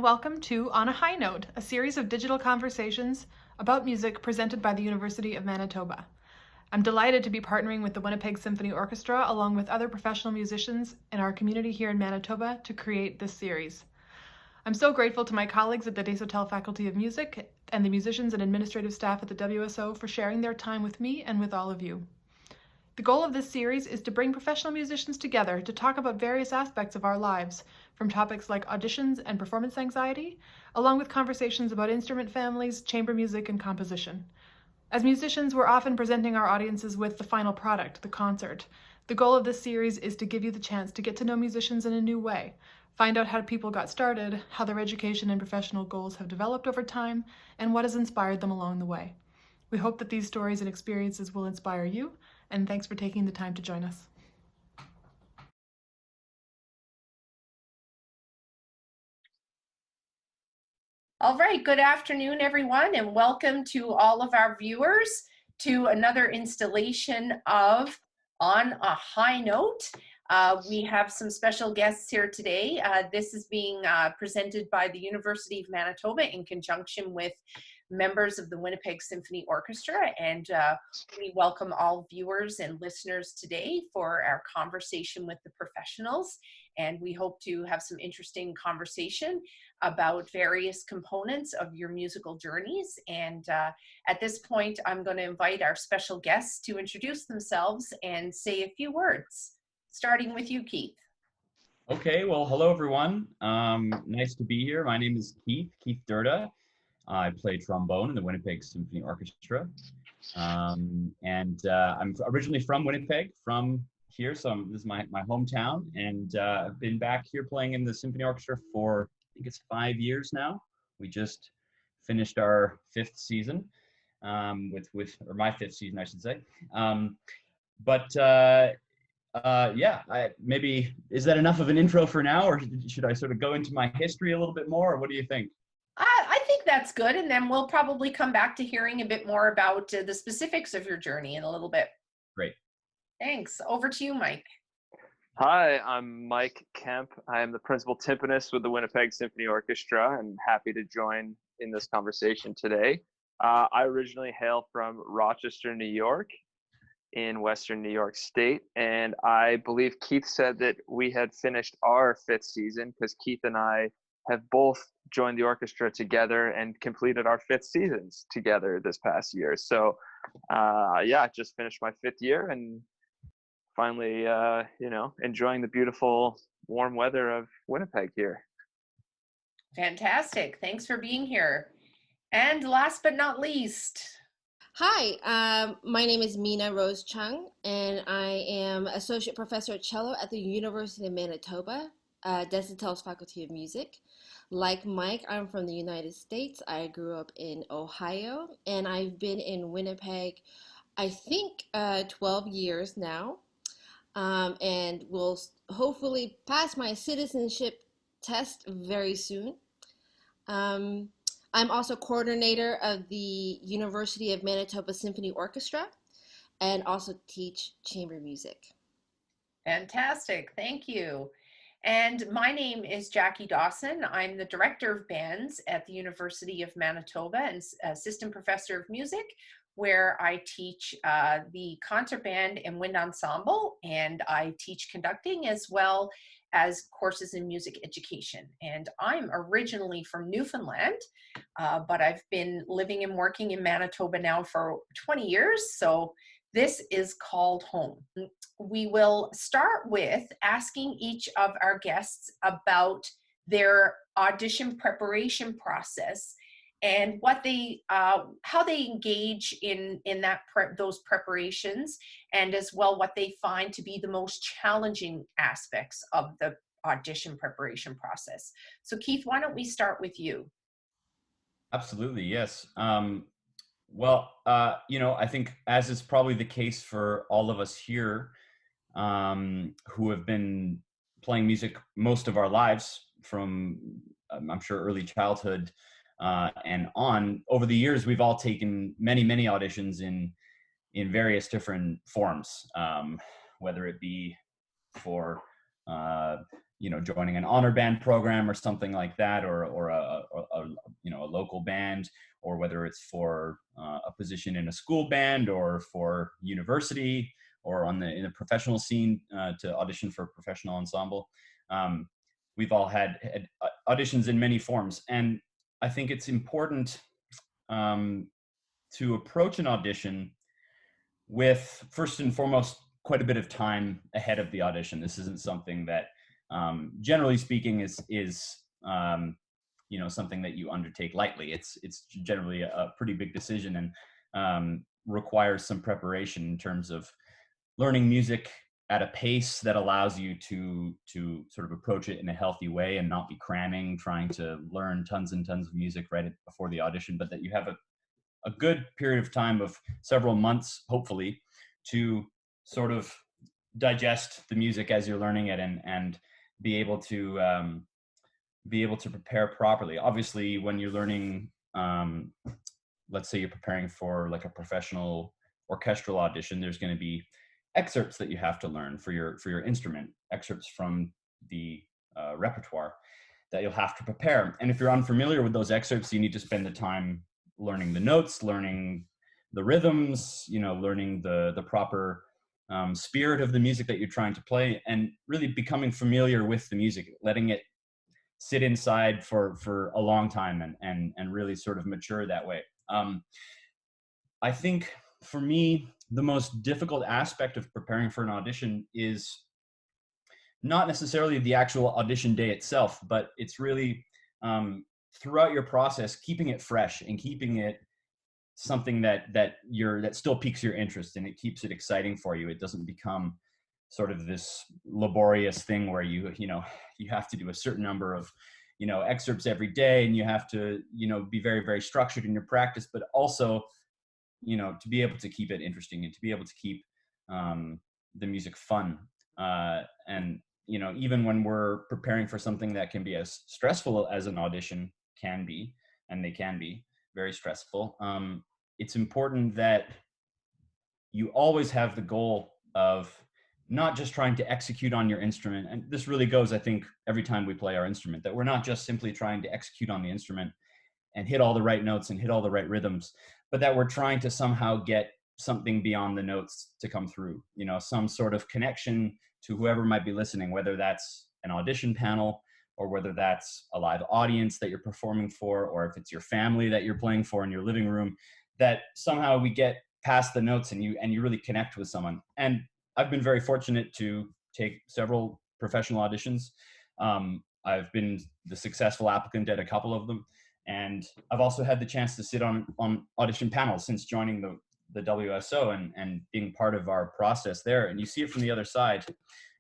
welcome to On a High Note, a series of digital conversations about music presented by the University of Manitoba. I'm delighted to be partnering with the Winnipeg Symphony Orchestra along with other professional musicians in our community here in Manitoba to create this series. I'm so grateful to my colleagues at the Desautels Faculty of Music and the musicians and administrative staff at the WSO for sharing their time with me and with all of you. The goal of this series is to bring professional musicians together to talk about various aspects of our lives, from topics like auditions and performance anxiety, along with conversations about instrument families, chamber music, and composition. As musicians, we're often presenting our audiences with the final product, the concert. The goal of this series is to give you the chance to get to know musicians in a new way, find out how people got started, how their education and professional goals have developed over time, and what has inspired them along the way. We hope that these stories and experiences will inspire you, and thanks for taking the time to join us. All right, good afternoon, everyone, and welcome to all of our viewers to another installation of On a High Note. We have some special guests here today. This is being presented by the University of Manitoba in conjunction with members of the Winnipeg Symphony Orchestra, and we welcome all viewers and listeners today for our conversation with the professionals, and we hope to have some interesting conversation about various components of your musical journeys. And at this point, I'm going to invite our special guests to introduce themselves and say a few words, starting with you, Keith. Okay, well, hello everyone. Nice to be here. My name is Keith Dyrda. I play trombone in the Winnipeg Symphony Orchestra. I'm originally from Winnipeg, from here, so this is my hometown, and I've been back here playing in the Symphony Orchestra for, I think it's 5 years now. We just finished our 5th season, or my 5th season, I should say. Maybe, is that enough of an intro for now, or should I sort of go into my history a little bit more, or what do you think? I think that's good, and then we'll probably come back to hearing a bit more about the specifics of your journey in a little bit. Great. Thanks. Over to you, Mike. Hi, I'm Mike Kemp. I am the principal timpanist with the Winnipeg Symphony Orchestra, and happy to join in this conversation today. I originally hail from Rochester, New York, in Western New York State, and I believe Keith said that we had finished our 5th season because Keith and I have both joined the orchestra together and completed our 5th seasons together this past year. So just finished my 5th year and finally, enjoying the beautiful warm weather of Winnipeg here. Fantastic. Thanks for being here. And last but not least. Hi, my name is Minna Chung, and I am Associate Professor of Cello at the University of Manitoba, Desautels Faculty of Music. Like Mike, I'm from the United States. I grew up in Ohio, and I've been in Winnipeg, I think, 12 years now, and will hopefully pass my citizenship test very soon. I'm also coordinator of the University of Manitoba Symphony Orchestra and also teach chamber music. Fantastic, thank you. And my name is Jacquie Dawson. I'm the Director of Bands at the University of Manitoba and Assistant Professor of Music, where I teach the concert band and wind ensemble, and I teach conducting as well as courses in music education. And I'm originally from Newfoundland, but I've been living and working in Manitoba now for 20 years, so this is called home. We will start with asking each of our guests about their audition preparation process and what they, how they engage in those preparations, and as well what they find to be the most challenging aspects of the audition preparation process. So Keith, why don't we start with you? Absolutely, yes. I think as is probably the case for all of us here who have been playing music most of our lives from, I'm sure, early childhood and on, over the years, we've all taken many auditions in various different forms, whether it be for joining an honor band program or something like that, or a local band, or whether it's for a position in a school band or for university or in the professional scene to audition for a professional ensemble. We've all had auditions in many forms, and I think it's important to approach an audition with, first and foremost, quite a bit of time ahead of the audition. This isn't something that, generally speaking, is something that you undertake lightly. It's generally a pretty big decision, and requires some preparation in terms of learning music at a pace that allows you to sort of approach it in a healthy way and not be cramming, trying to learn tons and tons of music right before the audition, but that you have a good period of time of several months, hopefully, to sort of digest the music as you're learning it, and be able to prepare properly. Obviously, when you're learning, let's say you're preparing for like a professional orchestral audition, there's going to be excerpts that you have to learn for your instrument, excerpts from the repertoire that you'll have to prepare. And if you're unfamiliar with those excerpts, you need to spend the time learning the notes, learning the rhythms, learning the proper spirit of the music that you're trying to play, and really becoming familiar with the music, letting it sit inside for a long time and really sort of mature that way. I think for me, the most difficult aspect of preparing for an audition is not necessarily the actual audition day itself, but it's really throughout your process, keeping it fresh and keeping it something that still piques your interest, and it keeps it exciting for you. It doesn't become sort of this laborious thing where you have to do a certain number of excerpts every day, and you have to be very, very structured in your practice, but also to be able to keep it interesting and to be able to keep the music fun. And even when we're preparing for something that can be as stressful as an audition can be, and they can be very stressful, it's important that you always have the goal of not just trying to execute on your instrument. And this really goes, I think, every time we play our instrument, that we're not just simply trying to execute on the instrument and hit all the right notes and hit all the right rhythms, but that we're trying to somehow get something beyond the notes to come through, some sort of connection to whoever might be listening, whether that's an audition panel or whether that's a live audience that you're performing for, or if it's your family that you're playing for in your living room, that somehow we get past the notes and you really connect with someone. And I've been very fortunate to take several professional auditions. I've been the successful applicant at a couple of them. And I've also had the chance to sit on audition panels since joining the WSO and being part of our process there. And you see it from the other side,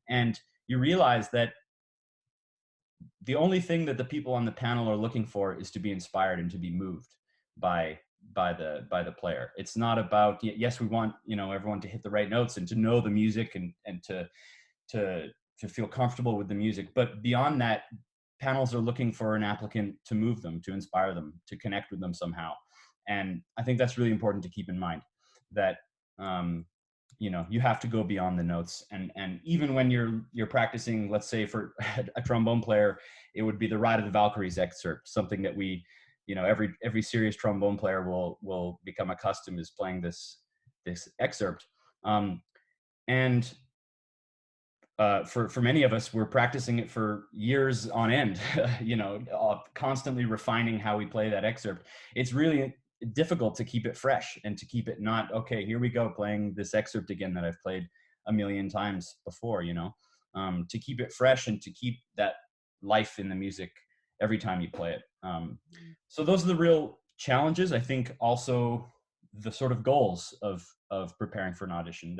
and you realize that the only thing that the people on the panel are looking for is to be inspired and to be moved by the player. It's not about, yes, we want everyone to hit the right notes and to know the music and to feel comfortable with the music, but beyond that, panels are looking for an applicant to move them, to inspire them, to connect with them somehow. And I think that's really important to keep in mind, that you have to go beyond the notes. And even when you're practicing, let's say for a trombone player, it would be the Ride of the Valkyries excerpt, something that we, every serious trombone player will become accustomed is playing this excerpt. And for many of us, we're practicing it for years on end, constantly refining how we play that excerpt. It's really difficult to keep it fresh and to keep it not, okay, here we go playing this excerpt again that I've played a million times before, to keep it fresh and to keep that life in the music every time you play it. So those are the real challenges. I think also the sort of goals of preparing for an audition,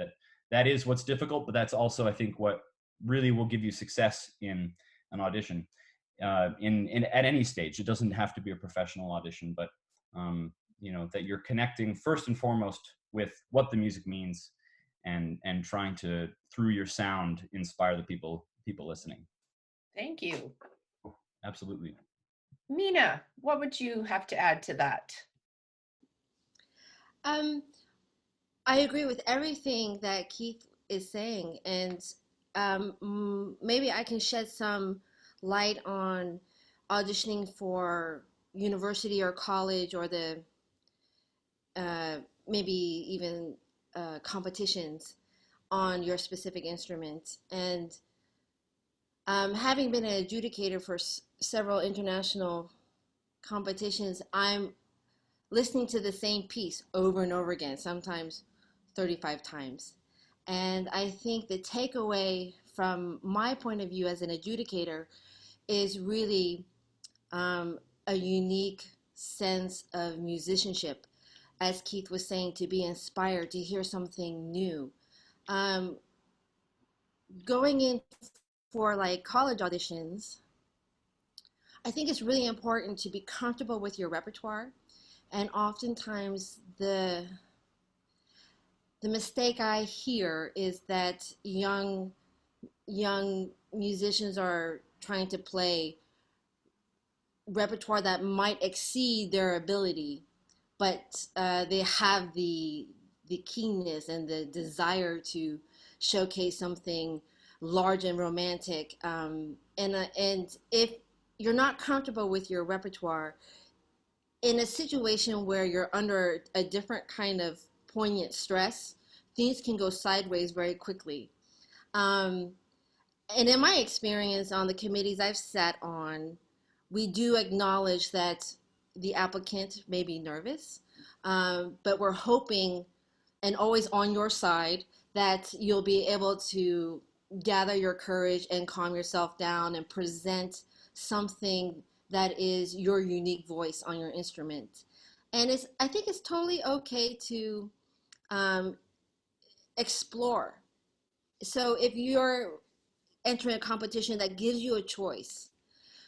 that is what's difficult, but that's also, I think, what really will give you success in an audition, in at any stage. It doesn't have to be a professional audition, but that you're connecting first and foremost with what the music means, and trying to, through your sound, inspire the people listening. Thank you. Absolutely. Minna, what would you have to add to that? I agree with everything that Keith is saying, and maybe I can shed some light on auditioning for university or college or the uh, maybe even competitions on your specific instrument. And having been an adjudicator for several international competitions, I'm listening to the same piece over and over again, sometimes 35 times. And I think the takeaway from my point of view as an adjudicator is really a unique sense of musicianship, as Keith was saying, to be inspired, to hear something new. Um, Going in for like college auditions, I think it's really important to be comfortable with your repertoire. And oftentimes the mistake I hear is that young musicians are trying to play repertoire that might exceed their ability, but they have the keenness and the desire to showcase something large and romantic. And if you're not comfortable with your repertoire in a situation where you're under a different kind of poignant stress, things can go sideways very quickly. Um, and in my experience on the committees I've sat on, we do acknowledge that the applicant may be nervous, but we're hoping and always on your side that you'll be able to gather your courage and calm yourself down and present something that is your unique voice on your instrument. And I think it's totally okay to um, explore. So if you're entering a competition that gives you a choice,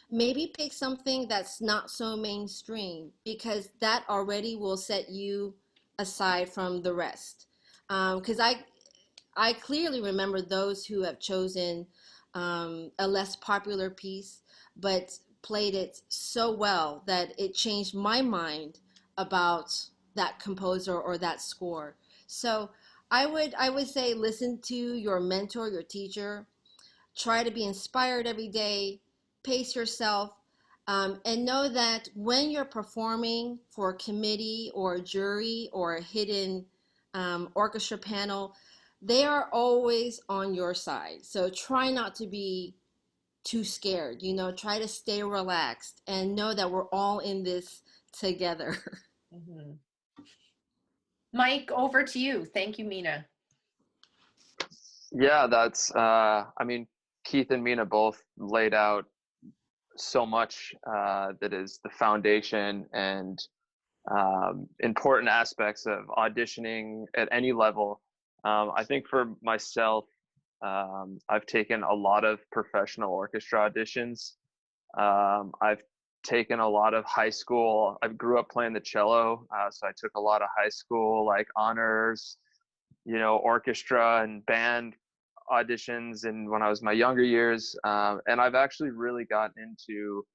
maybe pick something that's not so mainstream, because that already will set you aside from the rest. Because I clearly remember those who have chosen a less popular piece, but played it so well that it changed my mind about that composer or that score. So I would say listen to your mentor, your teacher. Try to be inspired every day. Pace yourself. And know that when you're performing for a committee or a jury or a hidden orchestra panel, they are always on your side. So try not to be too scared. Try to stay relaxed and know that we're all in this together. Mhm. Mike, over to you. Thank you, Minna. Yeah, that's, I mean, Keith and Minna both laid out so much that is the foundation and important aspects of auditioning at any level. I think for myself, I've taken a lot of professional orchestra auditions. I've taken a lot of high school. I grew up playing the cello, so I took a lot of high school like honors, orchestra and band auditions. And when I was my younger years, and I've actually really gotten into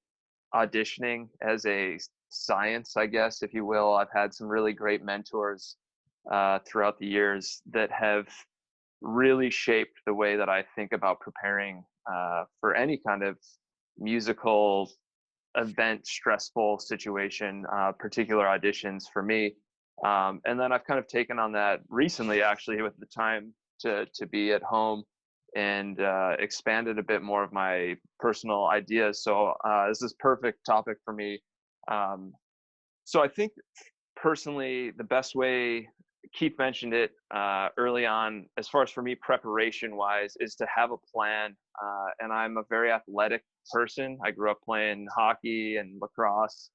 auditioning as a science, I guess, if you will. I've had some really great mentors throughout the years that have really shaped the way that I think about preparing for any kind of musical event, stressful situation, particular auditions for me. And then I've kind of taken on that recently, actually, with the time to be at home and expanded a bit more of my personal ideas. So this is perfect topic for me. So I think personally, the best way, Keith mentioned it early on, as far as for me, preparation wise, is to have a plan. And I'm a very athletic person. I grew up playing hockey and lacrosse.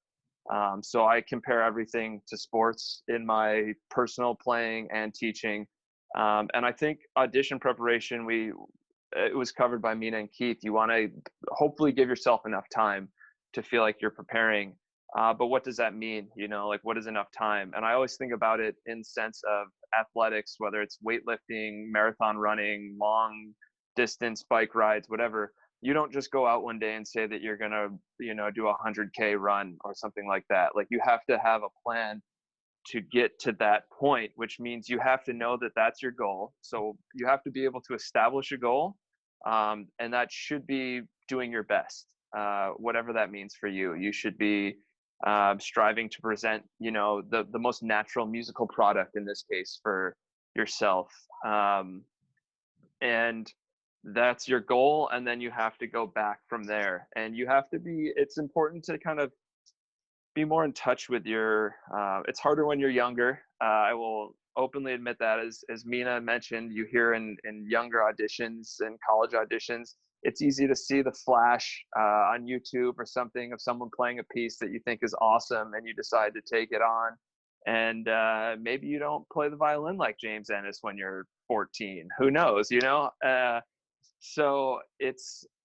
So I compare everything to sports in my personal playing and teaching. And I think audition preparation, it was covered by Minna and Keith. You want to hopefully give yourself enough time to feel like you're preparing. But what does that mean? Like what is enough time? And I always think about it in sense of athletics, whether it's weightlifting, marathon running, long distance bike rides, whatever. You don't just go out one day and say that you're going to, do a 100K run or something like that. Like you have to have a plan to get to that point, which means you have to know that that's your goal. So you have to be able to establish a goal And that should be doing your best, whatever that means for you. You should be striving to present, the most natural musical product in this case for yourself. And that's your goal. And then you have to go back from there. And it's important to kind of be more in touch with it's harder when you're younger. I will openly admit that, as Minna mentioned, you hear in younger auditions and college auditions, it's easy to see the flash on YouTube or something of someone playing a piece that you think is awesome and you decide to take it on. And maybe you don't play the violin like James Ennis when you're 14. Who knows, So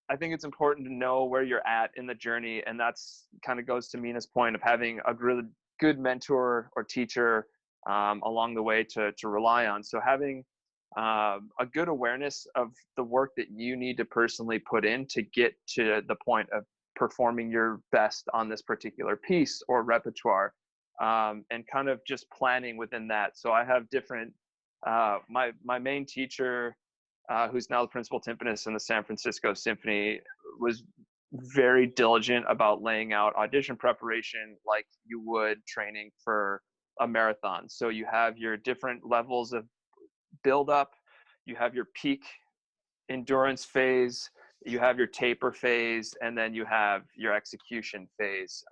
I think it's important to know where you're at in the journey. And that's kind of goes to Minna's point of having a really good mentor or teacher along the way to rely on. So having a good awareness of the work that you need to personally put in to get to the point of performing your best on this particular piece or repertoire, and kind of just planning within that. So I have different, my main teacher, who's now the principal timpanist in the San Francisco Symphony, was very diligent about laying out audition preparation like you would training for a marathon. So you have your different levels of build up, you have your peak endurance phase, you have your taper phase, and then you have your execution phase.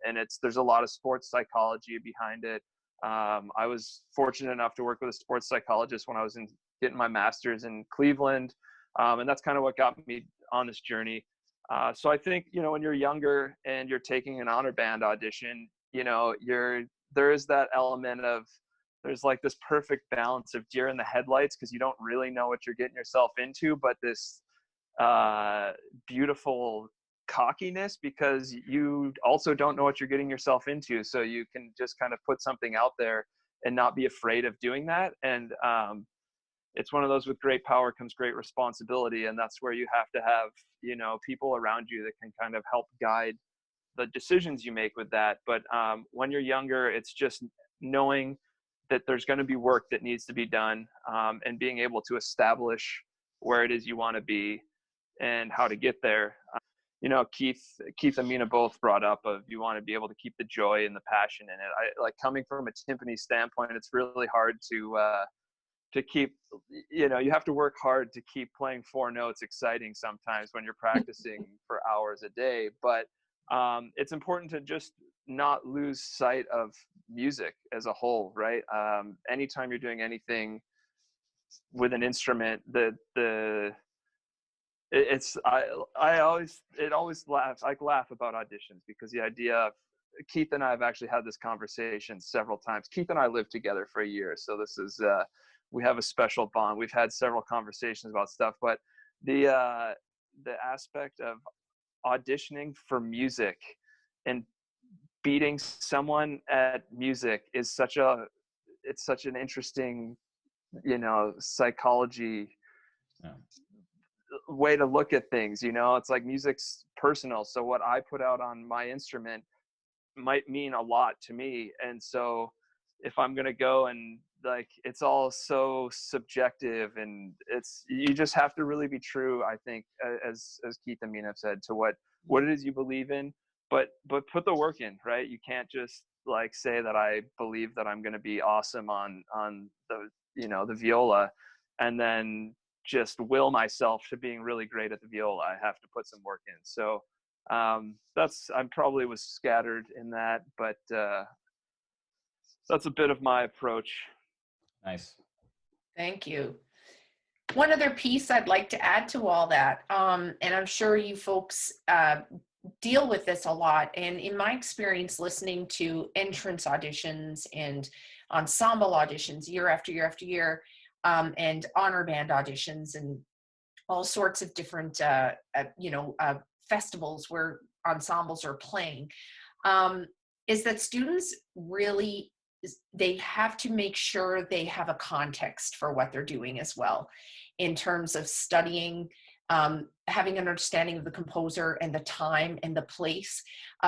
And there's a lot of sports psychology behind it. I was fortunate enough to work with a sports psychologist when I was getting my master's in Cleveland. And that's kind of what got me on this journey. So I think, when you're younger and you're taking an honor band audition, there is that element of, there's like this perfect balance of deer in the headlights, because you don't really know what you're getting yourself into, but this beautiful cockiness because you also don't know what you're getting yourself into. So you can just kind of put something out there and not be afraid of doing that. And it's one of those, with great power comes great responsibility. And that's where you have to have, people around you that can kind of help guide the decisions you make with that. But when you're younger, it's just knowing that there's going to be work that needs to be done, and being able to establish where it is you want to be and how to get there. Keith and Minna both brought up of you want to be able to keep the joy and the passion in it. I like, coming from a timpani standpoint, it's really hard to keep, you have to work hard to keep playing four notes exciting sometimes when you're practicing for hours a day. But it's important to just not lose sight of music as a whole, right? Anytime you're doing anything with an instrument, I always laugh about auditions, because the idea of, Keith and I have actually had this conversation several times. Keith and I lived together for a year, so this is we have a special bond. We've had several conversations about stuff, but the aspect of auditioning for music and beating someone at music is such an interesting, psychology way to look at things. It's like music's personal. So what I put out on my instrument might mean a lot to me. And so if I'm going to go and it's all so subjective, and you just have to really be true, I think, as Keith and Minna have said, to what it is you believe in, but put the work in, right? You can't just say that I believe that I'm going to be awesome on the, the viola, and then just will myself to being really great at the viola. I have to put some work in. So I probably was scattered in that, but that's a bit of my approach. Nice. Thank you. One other piece I'd like to add to all that, and I'm sure you folks deal with this a lot, and in my experience listening to entrance auditions and ensemble auditions year after year after year, and honor band auditions and all sorts of different festivals where ensembles are playing, is that students really, they have to make sure they have a context for what they're doing as well, in terms of studying, having an understanding of the composer and the time and the place.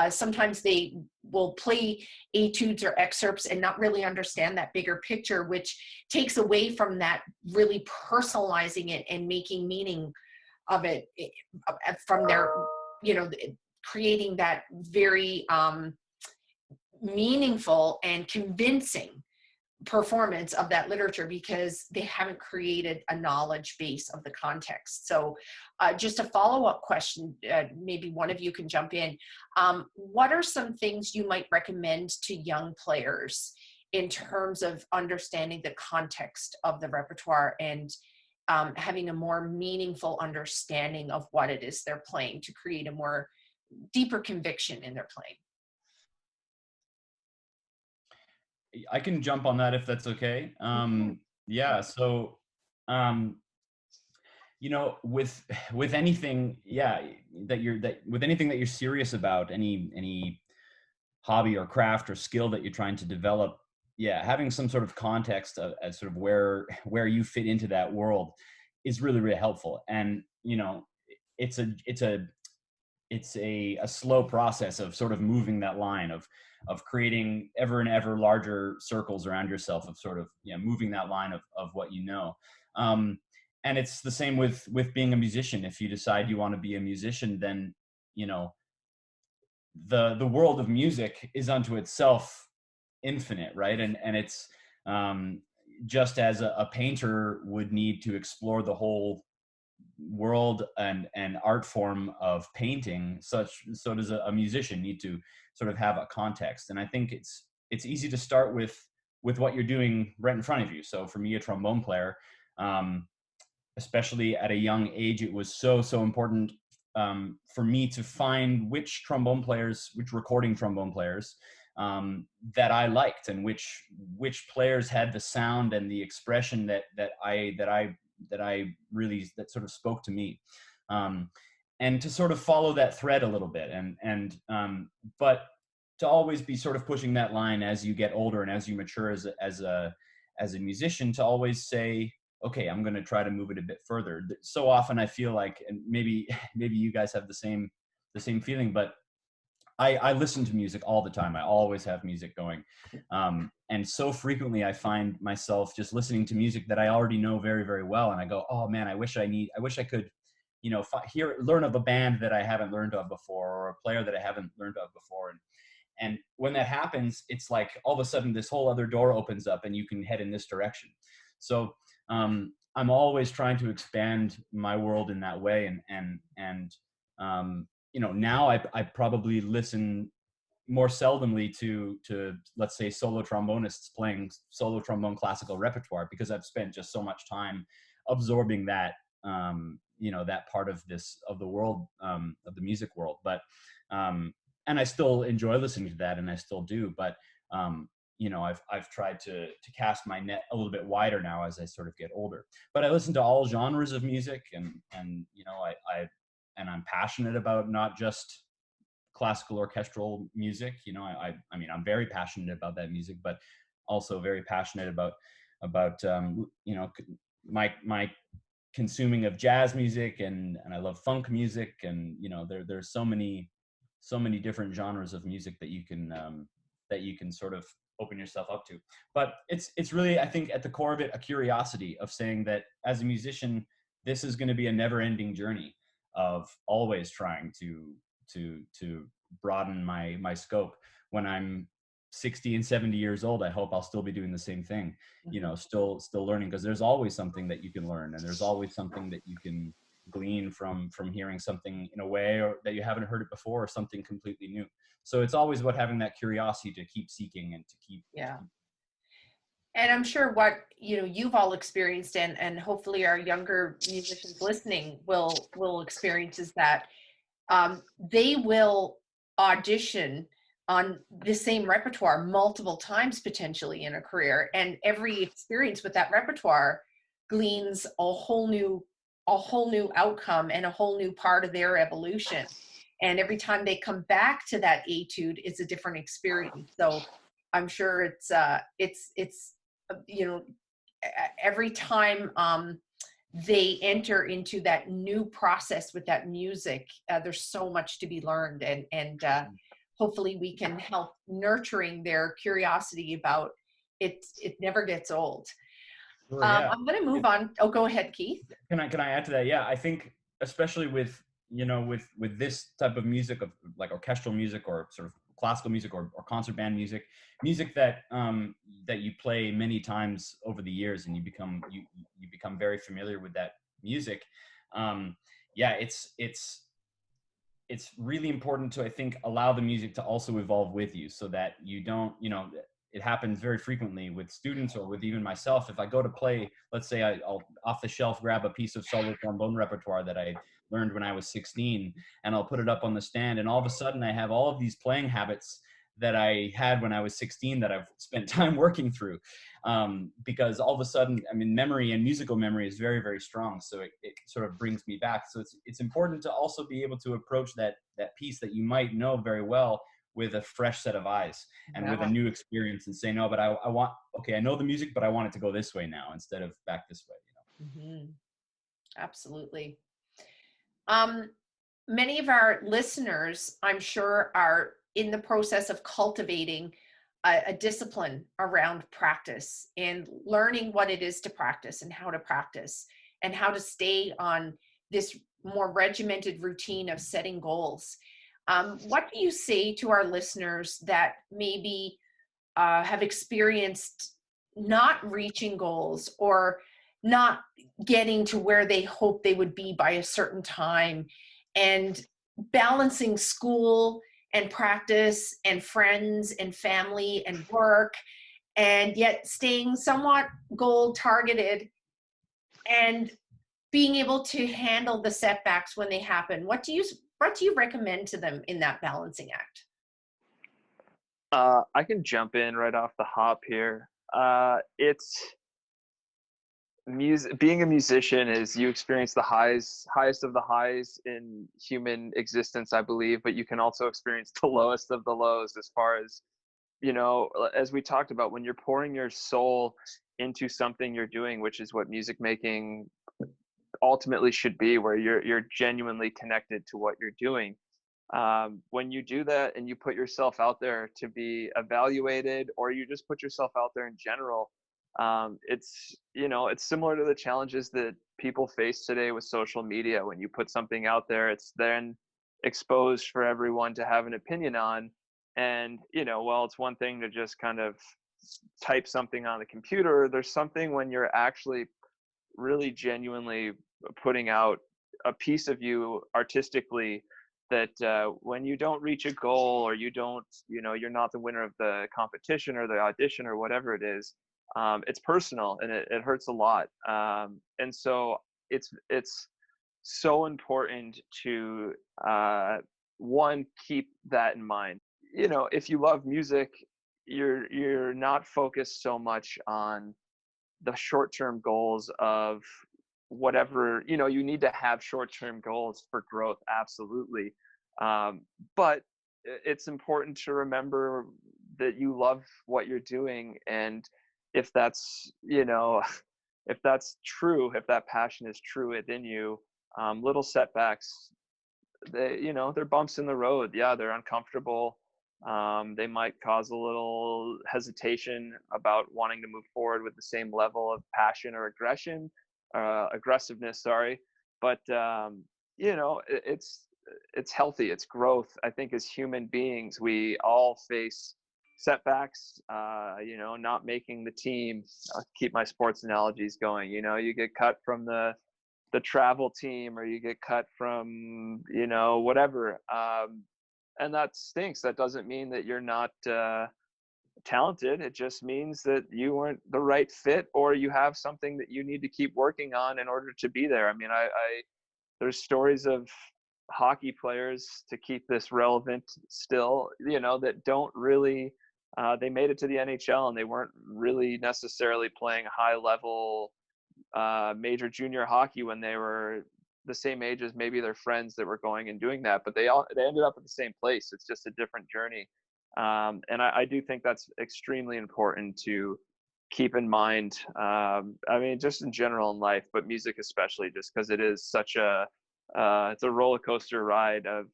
Sometimes they will play etudes or excerpts and not really understand that bigger picture, which takes away from that really personalizing it and making meaning of it from their, creating that very meaningful and convincing performance of that literature, because they haven't created a knowledge base of the context. So just a follow-up question, maybe one of you can jump in. What are some things you might recommend to young players in terms of understanding the context of the repertoire and having a more meaningful understanding of what it is they're playing to create a more deeper conviction in their playing? I can jump on that if that's okay. Yeah. So, with anything, with anything that you're serious about, any hobby or craft or skill that you're trying to develop, having some sort of context as sort of where you fit into that world is really, really helpful. And it's a slow process of sort of moving that line of creating ever and ever larger circles around yourself, of sort of moving that line of what you know. And it's the same with being a musician. If you decide you want to be a musician, then the world of music is unto itself infinite, right? And it's just as a painter would need to explore the whole world and art form of painting, so does a musician need to sort of have a context. And I think it's easy to start with what you're doing right in front of you. So for me, a trombone player, especially at a young age, it was so important for me to find which recording trombone players that I liked, and which players had the sound and the expression that sort of spoke to me, and to sort of follow that thread a little bit, but to always be sort of pushing that line as you get older and as you mature as a musician, to always say, okay, I'm going to try to move it a bit further. So often I feel like, and maybe you guys have the same feeling, but I listen to music all the time. I always have music going. And so frequently I find myself just listening to music that I already know very, very well. And I go, oh man, I wish I could, learn of a band that I haven't learned of before, or a player that I haven't learned of before. And when that happens, it's like all of a sudden this whole other door opens up and you can head in this direction. So I'm always trying to expand my world in that way. Now I probably listen more seldomly to let's say solo trombonists playing solo trombone classical repertoire, because I've spent just so much time absorbing that that part of the world, of the music world. But and I still enjoy listening to that, and I still do, but I've tried to cast my net a little bit wider now as I sort of get older. But I listen to all genres of music, and I'm passionate about not just classical orchestral music. I'm very passionate about that music, but also very passionate about my consuming of jazz music, and I love funk music, and there's so many different genres of music that you can sort of open yourself up to. But it's really, I think, at the core of it, a curiosity of saying that as a musician, this is going to be a never-ending journey of always trying to broaden my scope. When I'm 60 and 70 years old, I hope I'll still be doing the same thing, still learning, because there's always something that you can learn, and there's always something that you can glean from hearing something in a way, or that you haven't heard it before, or something completely new. So it's always about having that curiosity to keep seeking and to keep. And I'm sure what you've all experienced, and hopefully our younger musicians listening will experience, is that they will audition on the same repertoire multiple times potentially in a career, and every experience with that repertoire gleans a whole new outcome and a whole new part of their evolution. And every time they come back to that etude, it's a different experience. So I'm sure it's every time they enter into that new process with that music, there's so much to be learned, and hopefully we can help nurturing their curiosity about it. It never gets old. Sure, yeah. I'm going to move on. Oh, go ahead, Keith. Can I add to that? Yeah, I think especially with, with this type of music, of like orchestral music or sort of classical music or concert band music that that you play many times over the years, and you become very familiar with that music. Yeah, it's really important to, I think, allow the music to also evolve with you, so that you don't, it happens very frequently with students or with even myself. If I go to play, let's say I'll off the shelf grab a piece of solo trombone repertoire that I learned when I was 16, and I'll put it up on the stand, and all of a sudden I have all of these playing habits that I had when I was 16 that I've spent time working through, because all of a sudden, I mean, memory and musical memory is very, very strong. So it sort of brings me back. So it's important to also be able to approach that piece that you might know very well with a fresh set of eyes and with a Yeah. new experience, and say, no, but I want, okay, I know the music, but I want it to go this way now instead of back this way. Mhm. Absolutely. Um, Many of our listeners, I'm sure, are in the process of cultivating a discipline around practice and learning what it is to practice and how to stay on this more regimented routine of setting goals. What do you say to our listeners that maybe have experienced not reaching goals or not getting to where they hope they would be by a certain time, and balancing school and practice and friends and family and work, and yet staying somewhat goal targeted and being able to handle the setbacks when they happen? What do you recommend to them in that balancing act? I can jump in right off the hop here. It's music. Being a musician is, you experience the highest of the highs in human existence, I believe, but you can also experience the lowest of the lows, as far as, as we talked about, when you're pouring your soul into something you're doing, which is what music making ultimately should be, where you're genuinely connected to what you're doing. When you do that and you put yourself out there to be evaluated, or you just put yourself out there in general, it's similar to the challenges that people face today with social media. When you put something out there, it's then exposed for everyone to have an opinion on. And well, it's one thing to just kind of type something on the computer. There's something when you're actually really genuinely putting out a piece of you artistically, that when you don't reach a goal, or you don't, you're not the winner of the competition or the audition or whatever it is, it's personal, and it hurts a lot. And so it's so important to one, keep that in mind. If you love music, you're not focused so much on the short-term goals of whatever. You need to have short-term goals for growth, absolutely. But it's important to remember that you love what you're doing, and if that's if that's true, if that passion is true within you, little setbacks, they're bumps in the road. Yeah, they're uncomfortable. They might cause a little hesitation about wanting to move forward with the same level of passion or aggressiveness, sorry. But it's healthy. It's growth. I think as human beings, we all face setbacks. Not making the team. I'll keep my sports analogies going. You get cut from the travel team, or you get cut from whatever, and that stinks. That doesn't mean that you're not talented. It just means that you weren't the right fit, or you have something that you need to keep working on in order to be there. I mean, I there's stories of hockey players, to keep this relevant still, that don't really they made it to the NHL, and they weren't really necessarily playing high level major junior hockey when they were the same age as maybe their friends that were going and doing that, but they ended up at the same place. It's just a different journey. And I do think that's extremely important to keep in mind. I mean, just in general in life, but music especially, just because it is such it's a roller coaster ride of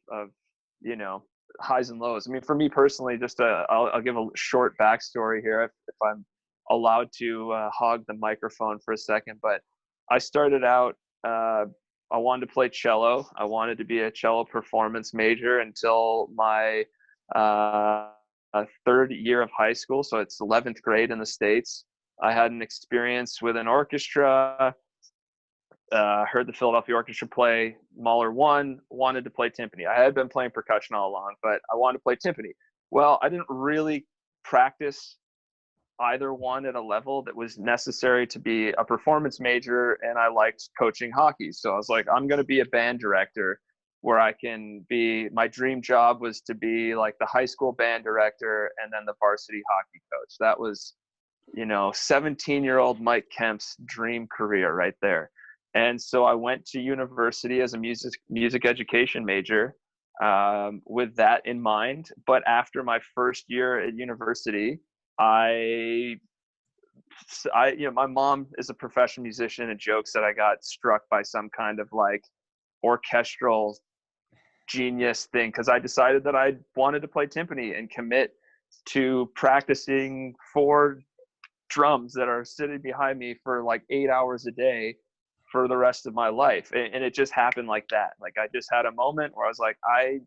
highs and lows. I mean, for me personally, I'll give a short backstory here, if I'm allowed to hog the microphone for a second. But I started out I wanted to play cello. I wanted to be a cello performance major until my third year of high school. So it's 11th grade in the States. I had an experience with an orchestra, heard the Philadelphia Orchestra play Mahler 1, wanted to play timpani. I had been playing percussion all along, but I wanted to play timpani. Well, I didn't really practice either one at a level that was necessary to be a performance major, and I liked coaching hockey. So I was like, I'm going to be a band director where I can be, my dream job was to be like the high school band director and then the varsity hockey coach. That was, 17-year-old Mike Kemp's dream career right there. And so I went to university as a music education major with that in mind. But after my first year at university, my mom is a professional musician and jokes that I got struck by some kind of like orchestral genius thing, because I decided that I wanted to play timpani and commit to practicing 4 drums that are sitting behind me for like 8 hours a day for the rest of my life. And it just happened like that. Like I just had a moment where I was like, I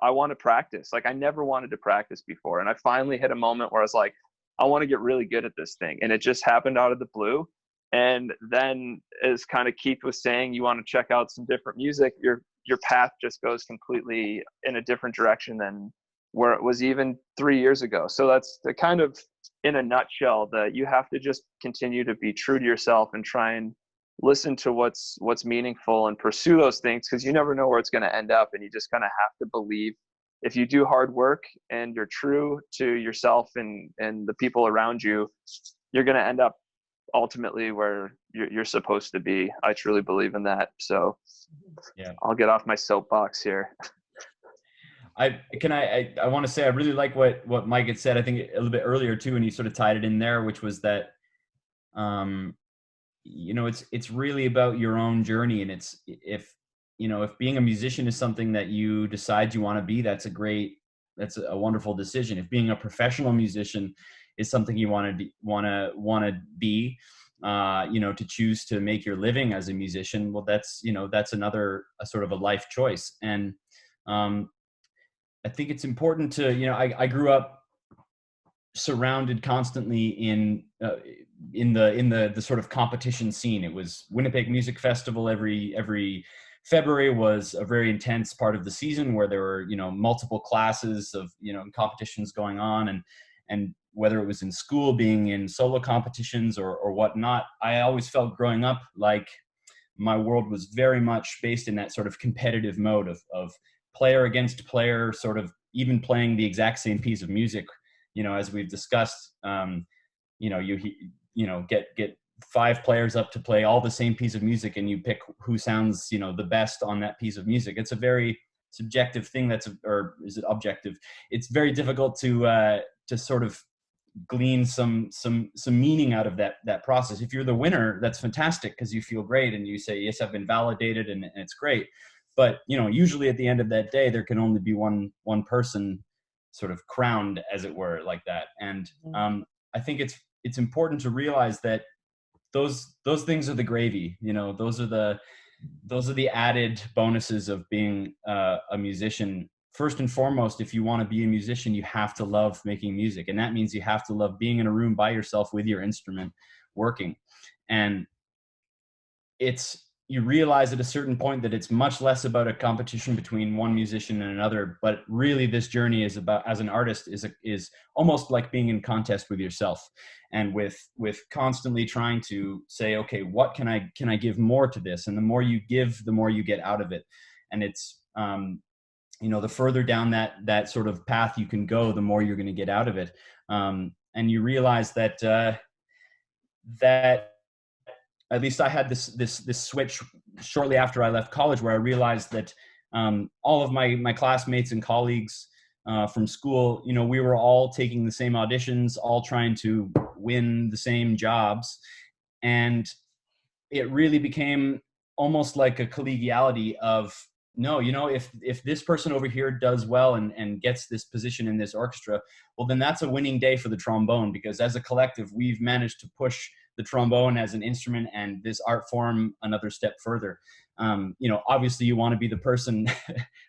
want to practice. Like I never wanted to practice before. And I finally hit a moment where I was like, I want to get really good at this thing. And it just happened out of the blue. And then, as kind of Keith was saying, you want to check out some different music, your path just goes completely in a different direction than where it was even 3 years ago. So that's the kind of, in a nutshell, that you have to just continue to be true to yourself and try and listen to what's meaningful and pursue those things, because you never know where it's going to end up. And you just kind of have to believe, if you do hard work and you're true to yourself and the people around you, you're going to end up ultimately where you're supposed to be. I truly believe in that. So yeah, I'll get off my soapbox here. I want to say I really like what Mike had said, I think a little bit earlier too, and he sort of tied it in there, which was that it's really about your own journey. And it's, if being a musician is something that you decide you want to be, that's a wonderful decision. If being a professional musician is something you want to be, to choose to make your living as a musician, well, that's another sort of a life choice. And I think it's important to, I grew up surrounded constantly in the sort of competition scene. It was Winnipeg Music Festival every February was a very intense part of the season where there were, multiple classes of, competitions going on, and whether it was in school, being in solo competitions or whatnot, I always felt growing up like my world was very much based in that sort of competitive mode of player against player, sort of even playing the exact same piece of music, as we've discussed, get 5 players up to play all the same piece of music, and you pick who sounds, the best on that piece of music. It's a very subjective thing. Or is it objective? It's very difficult to sort of glean some meaning out of that process. If you're the winner, that's fantastic, because you feel great and you say, yes, I've been validated, and it's great. But, usually at the end of that day, there can only be one person sort of crowned, as it were, like that. And I think it's important to realize that those things are the gravy. Those are the added bonuses of being a musician. First and foremost, if you want to be a musician, you have to love making music. And that means you have to love being in a room by yourself with your instrument working. And you realize at a certain point that it's much less about a competition between one musician and another, but really this journey is about, as an artist, is almost like being in contest with yourself, and with constantly trying to say, okay, what can I give more to this? And the more you give, the more you get out of it. And it's, the further down that sort of path you can go, the more you're going to get out of it. And you realize that at least I had this switch shortly after I left college, where I realized that all of my classmates and colleagues from school, we were all taking the same auditions, all trying to win the same jobs. And it really became almost like a collegiality of, no, if this person over here does well and gets this position in this orchestra, well, then that's a winning day for the trombone, because as a collective, we've managed to push the trombone as an instrument and this art form another step further. obviously you want to be the person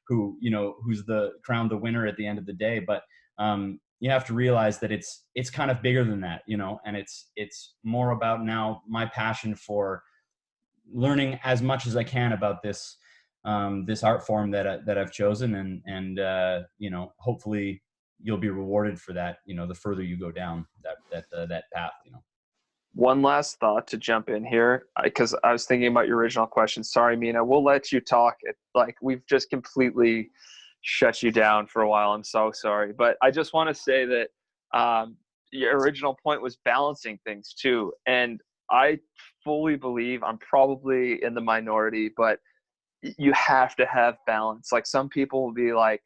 who, who's crowned the winner at the end of the day, but you have to realize that it's kind of bigger than that, and it's more about now my passion for learning as much as I can about this art form that I've chosen, and hopefully you'll be rewarded for that, the further you go down that path. One last thought to jump in here, because I was thinking about your original question. Sorry, Minna, we'll let you talk. Like, we've just completely shut you down for a while. I'm so sorry. But I just want to say that your original point was balancing things too. And I fully believe, I'm probably in the minority, but you have to have balance. Like, some people will be like,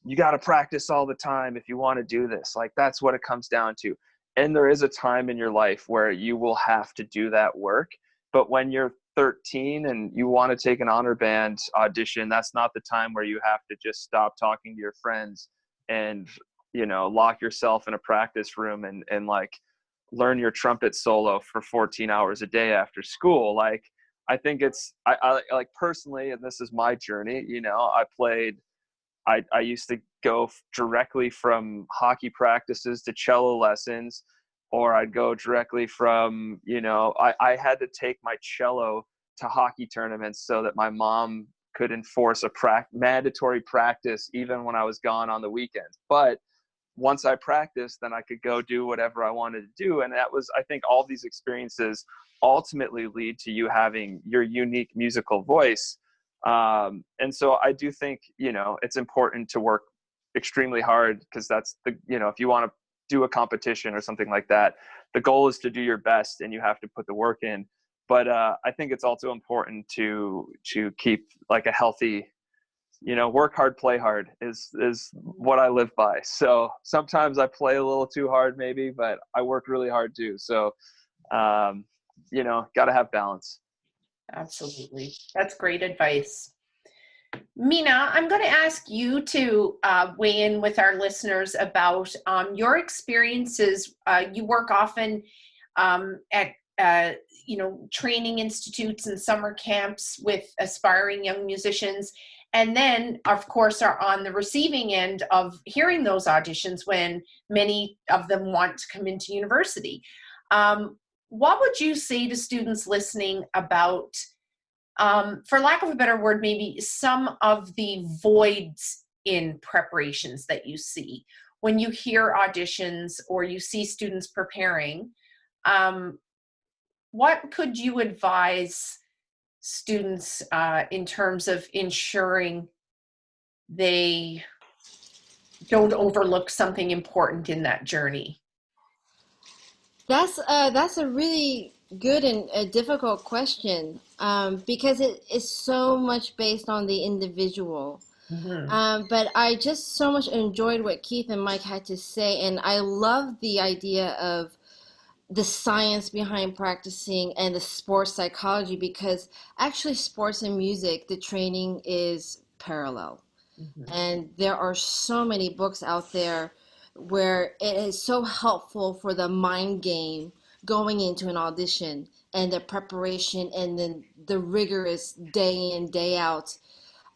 you got to practice all the time if you want to do this. Like, that's what it comes down to. And there is a time in your life where you will have to do that work. But when you're 13 and you want to take an honor band audition, that's not the time where you have to just stop talking to your friends and, lock yourself in a practice room and like learn your trumpet solo for 14 hours a day after school. Like, I think I like, personally, and this is my journey, I used to go directly from hockey practices to cello lessons, or I'd go directly from, I had to take my cello to hockey tournaments so that my mom could enforce a mandatory practice even when I was gone on the weekends. But once I practiced, then I could go do whatever I wanted to do. And that was, I think, all these experiences ultimately lead to you having your unique musical voice. And so I do think, it's important to work extremely hard, because that's if you want to do a competition or something like that, the goal is to do your best and you have to put the work in. But I think it's also important to keep like a healthy, work hard, play hard is what I live by. So sometimes I play a little too hard maybe, but I work really hard too. So, got to have balance. Absolutely. That's great advice. Minna, I'm going to ask you to weigh in with our listeners about your experiences. You work often at training institutes and summer camps with aspiring young musicians, and then, of course, are on the receiving end of hearing those auditions when many of them want to come into university. What would you say to students listening about, for lack of a better word, maybe some of the voids in preparations that you see when you hear auditions or you see students preparing? What could you advise students in terms of ensuring they don't overlook something important in that journey? That's a really good and a difficult question, because it is so much based on the individual. Mm-hmm. But I just so much enjoyed what Keith and Mike had to say, and I love the idea of the science behind practicing and the sports psychology, because actually sports and music, the training is parallel. Mm-hmm. And there are so many books out there where it is so helpful for the mind game going into an audition and the preparation and then the rigorous day in, day out.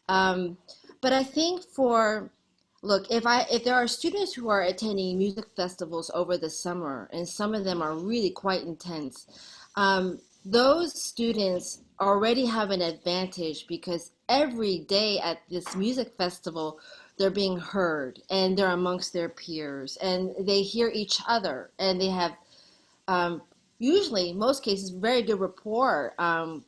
But I think if there are students who are attending music festivals over the summer, and some of them are really quite intense, those students already have an advantage, because every day at this music festival, they're being heard and they're amongst their peers and they hear each other, and they have usually, in most cases, very good rapport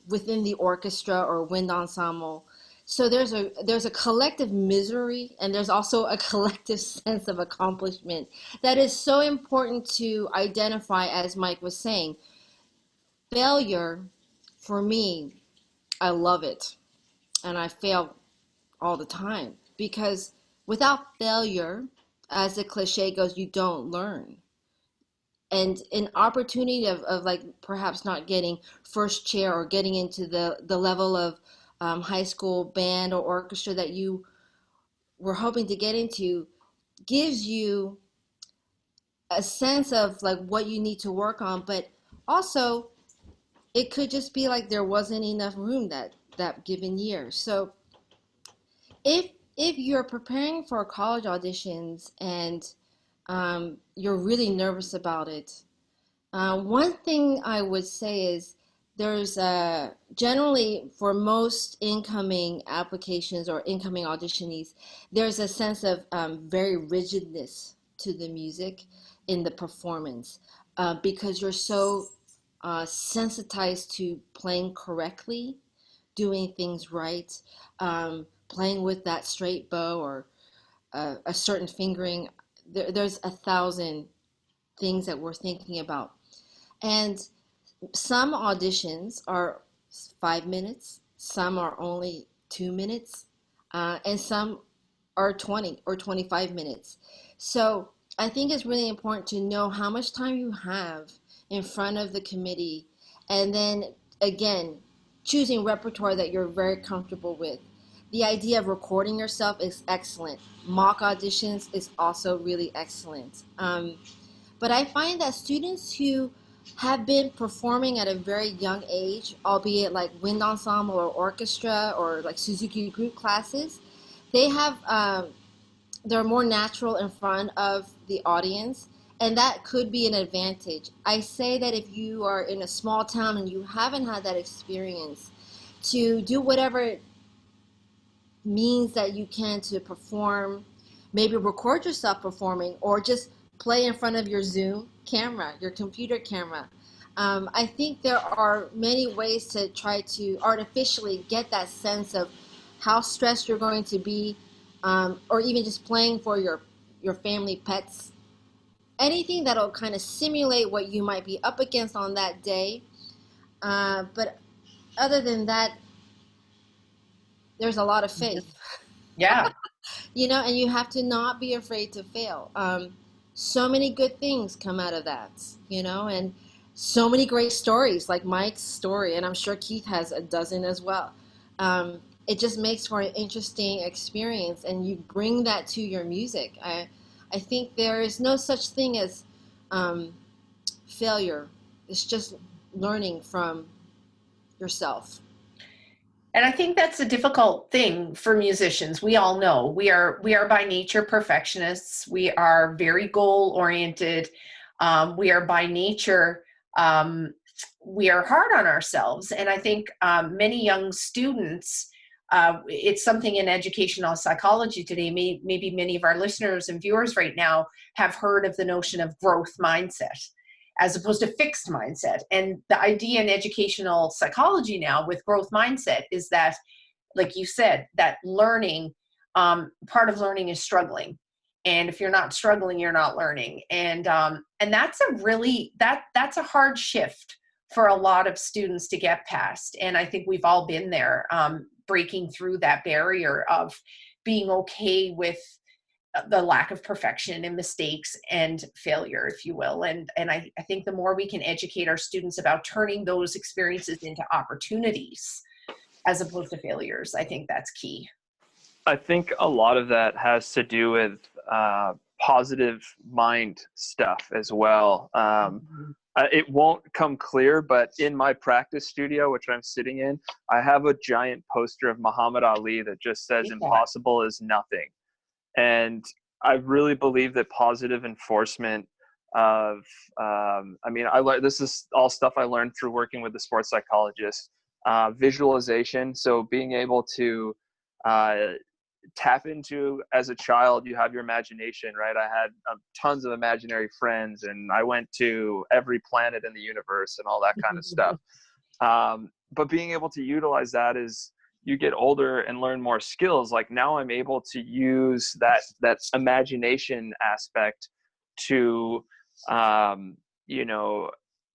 within the orchestra or wind ensemble. So there's a collective misery, and there's also a collective sense of accomplishment that is so important to identify. As Mike was saying, failure, for me, I love it, and I fail all the time, because without failure, as the cliche goes, you don't learn. And an opportunity of like perhaps not getting first chair or getting into the level of high school band or orchestra that you were hoping to get into gives you a sense of like what you need to work on, but also it could just be like there wasn't enough room that given year. So if you're preparing for college auditions and you're really nervous about it, one thing I would say is there's generally for most incoming applications or incoming auditionees, there's a sense of very rigidness to the music in the performance because you're so sensitized to playing correctly, doing things right, playing with that straight bow or a certain fingering. There's a thousand things that we're thinking about. And some auditions are 5 minutes, some are only 2 minutes, and some are 20 or 25 minutes. So I think it's really important to know how much time you have in front of the committee, and then again, choosing repertoire that you're very comfortable with. The idea of recording yourself is excellent. Mock auditions is also really excellent. But I find that students who have been performing at a very young age, albeit like wind ensemble or orchestra or like Suzuki group classes, they have they're more natural in front of the audience, and that could be an advantage. I say that if you are in a small town and you haven't had that experience, to do whatever means that you can to perform, maybe record yourself performing or just play in front of your Zoom camera, your computer camera. I think there are many ways to try to artificially get that sense of how stressed you're going to be, or even just playing for your family pets. Anything that'll kind of simulate what you might be up against on that day. But other than that, there's a lot of faith. Yeah. And you have to not be afraid to fail. So many good things come out of that, and so many great stories like Mike's story, and I'm sure Keith has a dozen as well. It just makes for an interesting experience, and you bring that to your music. I think there is no such thing as failure. It's just learning from yourself. And I think that's a difficult thing for musicians. We all know we are by nature perfectionists. We are very goal oriented. We are by nature, we are hard on ourselves. And I think many young students, it's something in educational psychology today. Maybe many of our listeners and viewers right now have heard of the notion of growth mindset, as opposed to fixed mindset. And the idea in educational psychology now with growth mindset is that, like you said, that learning, part of learning is struggling. And if you're not struggling, you're not learning. And that's that's a hard shift for a lot of students to get past. And I think we've all been there, breaking through that barrier of being okay with the lack of perfection and mistakes and failure, if you will. And I think the more we can educate our students about turning those experiences into opportunities as opposed to failures, I think that's key. I think a lot of that has to do with positive mind stuff as well. It won't come clear, but in my practice studio, which I'm sitting in, I have a giant poster of Muhammad Ali that just says impossible is nothing. And I really believe that positive enforcement of, this is all stuff I learned through working with the sports psychologist, visualization. So being able to tap into, as a child, you have your imagination, right? I had tons of imaginary friends, and I went to every planet in the universe and all that kind of stuff. But being able to utilize that is, you get older and learn more skills. Like now I'm able to use that imagination aspect to,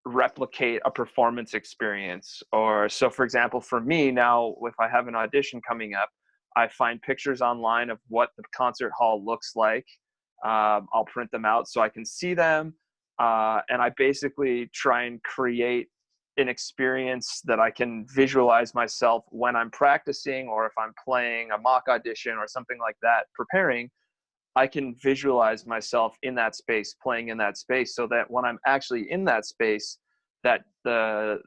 replicate a performance experience. Or so, for example, for me now, if I have an audition coming up, I find pictures online of what the concert hall looks like. I'll print them out so I can see them. And I basically try and create an experience that I can visualize myself when I'm practicing, or if I'm playing a mock audition or something like that, preparing, I can visualize myself in that space, playing in that space, so that when I'm actually in that space, that the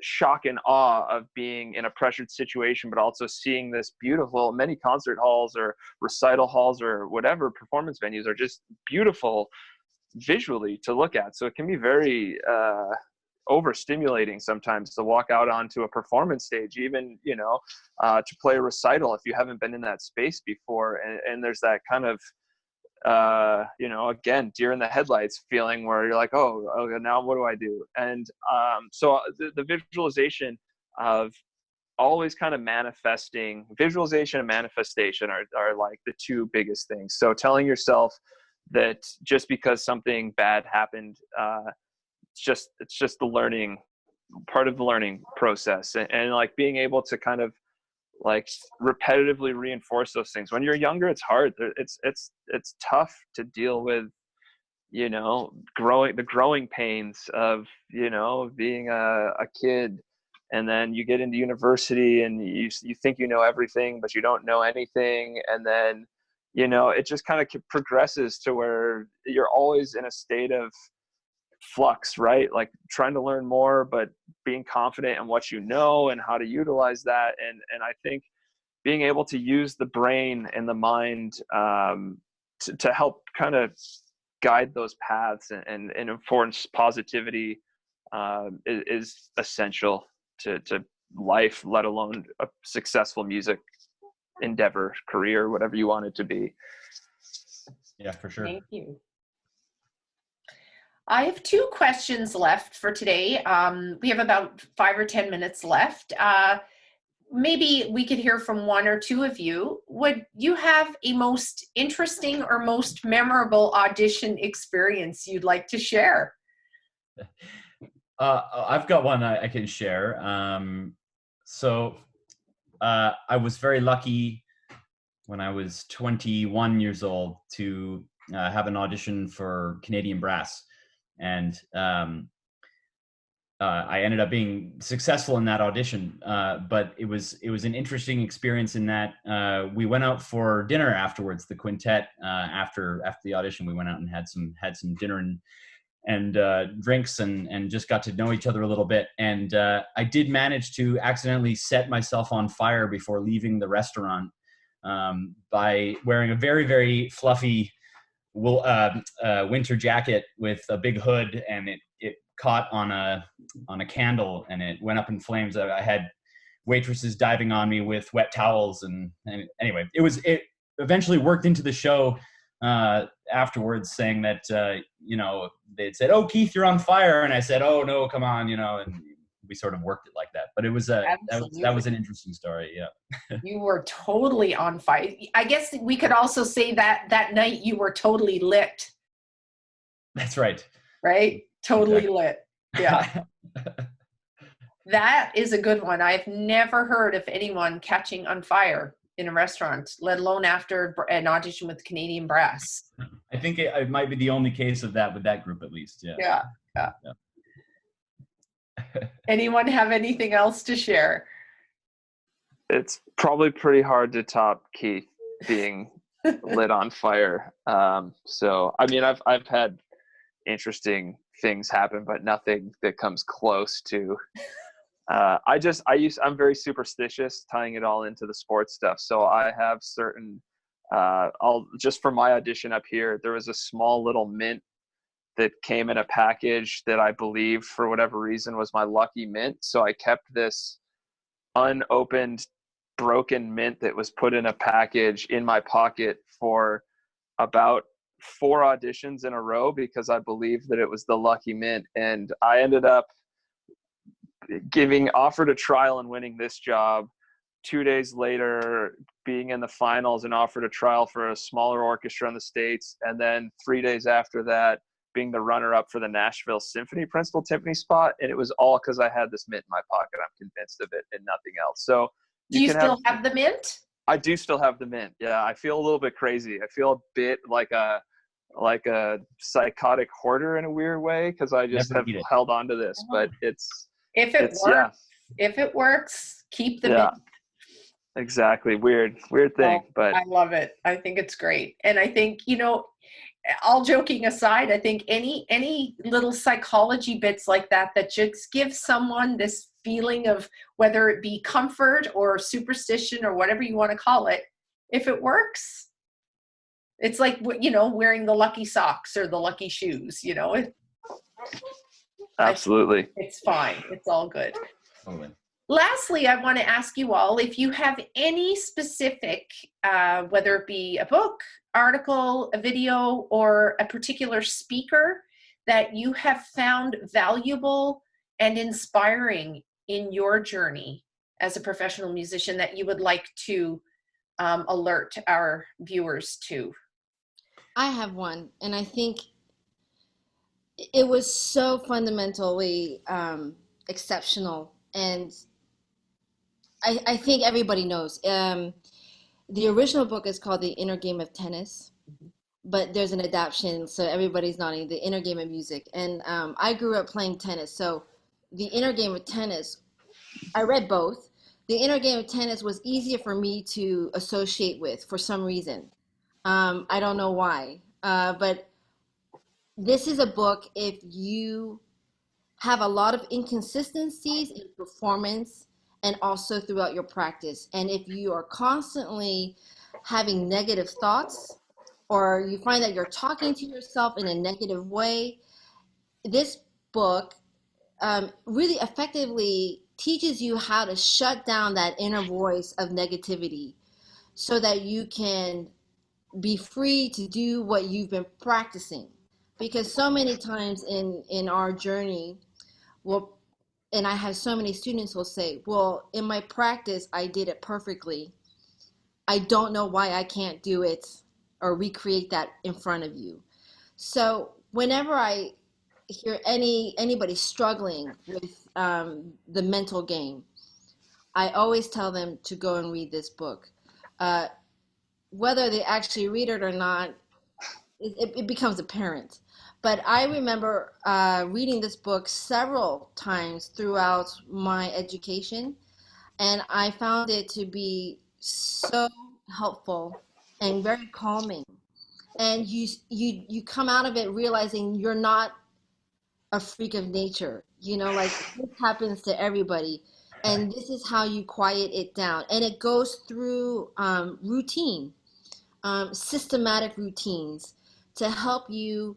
shock and awe of being in a pressured situation, but also seeing this beautiful, many concert halls or recital halls or whatever performance venues are just beautiful visually to look at. So it can be very overstimulating sometimes to walk out onto a performance stage, even, to play a recital if you haven't been in that space before. And there's that kind of, again, deer in the headlights feeling where you're like, oh, now what do I do? And so the visualization of always kind of manifesting, visualization and manifestation are like the two biggest things. So telling yourself that just because something bad happened, it's just the learning, part of the learning process, and like being able to kind of like repetitively reinforce those things. When you're younger, it's hard. It's tough to deal with, growing pains of, being a kid, and then you get into university and you think you know everything, but you don't know anything, and then it just kind of progresses to where you're always in a state of flux, right? Like trying to learn more, but being confident in what you know and how to utilize that. And I think being able to use the brain and the mind to help kind of guide those paths and enforce positivity is essential to life, let alone a successful music endeavor, career, whatever you want it to be. Yeah, for sure. Thank you. I have 2 questions left for today. We have about 5 or 10 minutes left. Maybe we could hear from 1 or 2 of you. Would you have a most interesting or most memorable audition experience you'd like to share? I've got one I can share. I was very lucky when I was 21 years old to have an audition for Canadian Brass. And I ended up being successful in that audition, but it was an interesting experience in that we went out for dinner afterwards. The quintet, after the audition, we went out and had some dinner and drinks and just got to know each other a little bit. And I did manage to accidentally set myself on fire before leaving the restaurant by wearing a very, very fluffy winter jacket with a big hood, and it caught on a candle and it went up in flames. I had waitresses diving on me with wet towels, and anyway, it eventually worked into the show afterwards, saying that they'd said, "Oh, Keith, you're on fire," and I said, "Oh no, come on," and we sort of worked it like that. But it was that was an interesting story. Yeah. You were totally on fire. I guess we could also say that night you were totally lit. That's right. Right? Totally lit. Yeah. That is a good one. I've never heard of anyone catching on fire in a restaurant, let alone after an audition with Canadian Brass. I think it might be the only case of that with that group, at least. Yeah. Yeah. Anyone have anything else to share? It's probably pretty hard to top Keith being lit on fire. So, I mean, I've had interesting things happen, but nothing that comes close to, I'm very superstitious, tying it all into the sports stuff. So I have certain, just for my audition up here, there was a small little mint that came in a package that I believe for whatever reason was my lucky mint. So I kept this unopened, broken mint that was put in a package in my pocket for about 4 auditions in a row because I believed that it was the lucky mint. And I ended up offered a trial and winning this job. 2 days later, being in the finals and offered a trial for a smaller orchestra in the States. And then 3 days after that, being the runner-up for the Nashville Symphony principal timpani spot. And it was all because I had this mint in my pocket. I'm convinced of it and nothing else. So do you still have the mint? I do still have the mint. Yeah. I feel a little bit crazy. I feel a bit like a psychotic hoarder in a weird way, because I just have held on to this, but if it works, keep the mint. Exactly. Weird thing, but I love it. I think it's great. And I think, all joking aside, I think any little psychology bits like that just give someone this feeling of whether it be comfort or superstition or whatever you want to call it, if it works, it's like, you know, wearing the lucky socks or the lucky shoes, you know, Absolutely. it's fine. It's all good. Totally. Lastly, I want to ask you all if you have any specific, whether it be a book, article, a video, or a particular speaker that you have found valuable and inspiring in your journey as a professional musician that you would like to alert our viewers to. I have one, and I think it was so fundamentally exceptional, and I think everybody knows. The original book is called The Inner Game of Tennis, but there's an adaptation, so everybody's nodding, The Inner Game of Music. And I grew up playing tennis, so The Inner Game of Tennis, I read both. The Inner Game of Tennis was easier for me to associate with for some reason. I don't know why, but this is a book if you have a lot of inconsistencies in performance and also throughout your practice. And if you are constantly having negative thoughts, or you find that you're talking to yourself in a negative way, this book really effectively teaches you how to shut down that inner voice of negativity so that you can be free to do what you've been practicing. Because so many times in our journey, well, and I have so many students who will say, well, in my practice, I did it perfectly. I don't know why I can't do it or recreate that in front of you. So whenever I hear anybody struggling with the mental game, I always tell them to go and read this book. Whether they actually read it or not, it becomes apparent. But I remember reading this book several times throughout my education, and I found it to be so helpful and very calming. And you come out of it realizing you're not a freak of nature. You know, like this happens to everybody. And this is how you quiet it down. And it goes through routine, systematic routines to help you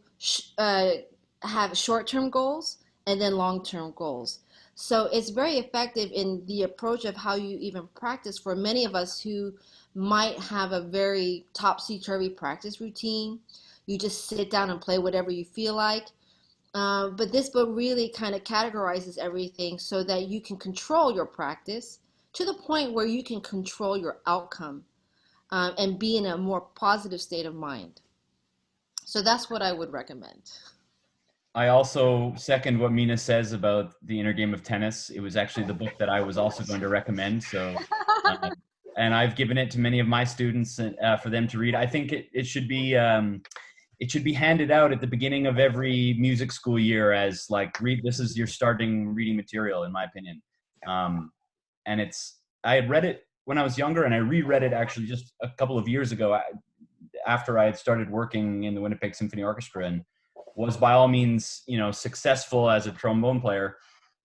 have short-term goals and then long-term goals. So it's very effective in the approach of how you even practice for many of us who might have a very topsy-turvy practice routine. You just sit down and play whatever you feel like. But this book really kind of categorizes everything so that you can control your practice to the point where you can control your outcome and be in a more positive state of mind. So that's what I would recommend. I also second what Minna says about The Inner Game of Tennis. It was actually the book that I was also going to recommend. So, and I've given it to many of my students for them to read. I think it should be handed out at the beginning of every music school year as like, this is your starting reading material, in my opinion. And I had read it when I was younger, and I reread it actually just a couple of years ago after I had started working in the Winnipeg Symphony Orchestra, and was by all means, successful as a trombone player.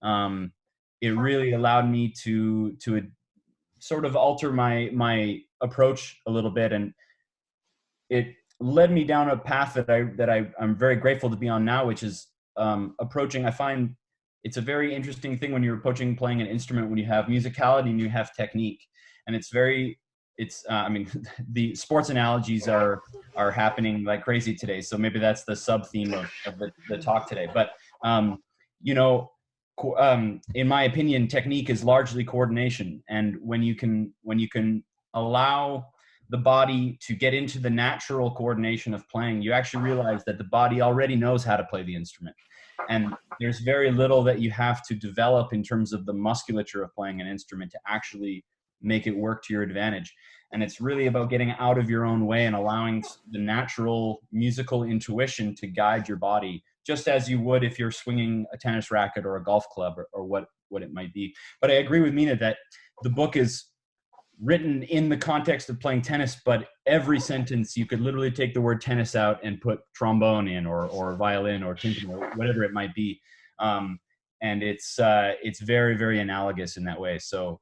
It really allowed me to sort of alter my approach a little bit, and it led me down a path that I'm very grateful to be on now, which is approaching. I find it's a very interesting thing when you're approaching playing an instrument, when you have musicality and you have technique, and I mean, the sports analogies are happening like crazy today. So maybe that's the sub theme of the talk today. But, in my opinion, technique is largely coordination. And when you can allow the body to get into the natural coordination of playing, you actually realize that the body already knows how to play the instrument. And there's very little that you have to develop in terms of the musculature of playing an instrument to actually make it work to your advantage. And it's really about getting out of your own way and allowing the natural musical intuition to guide your body, just as you would if you're swinging a tennis racket or a golf club or what it might be. But I agree with Minna that the book is written in the context of playing tennis, but every sentence you could literally take the word tennis out and put trombone in or violin or timpani or whatever it might be. and it's very, very analogous in that way. So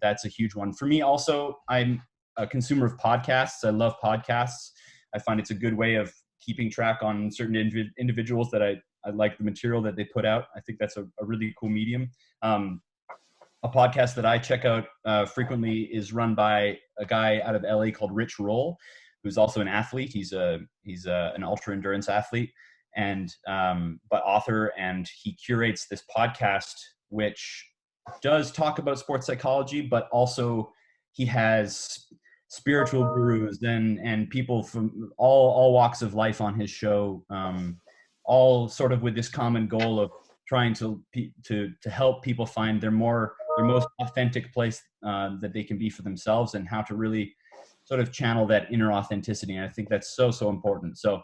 that's a huge one for me. Also, I'm a consumer of podcasts. I love podcasts. I find it's a good way of keeping track on certain individuals that I like the material that they put out. I think that's a really cool medium. A podcast that I check out frequently is run by a guy out of LA called Rich Roll, who's also an athlete. He's an ultra endurance athlete and but author, and he curates this podcast which does talk about sports psychology, but also he has spiritual gurus and people from all walks of life on his show, all sort of with this common goal of trying to help people find their most authentic place that they can be for themselves, and how to really sort of channel that inner authenticity. And I think that's so important. So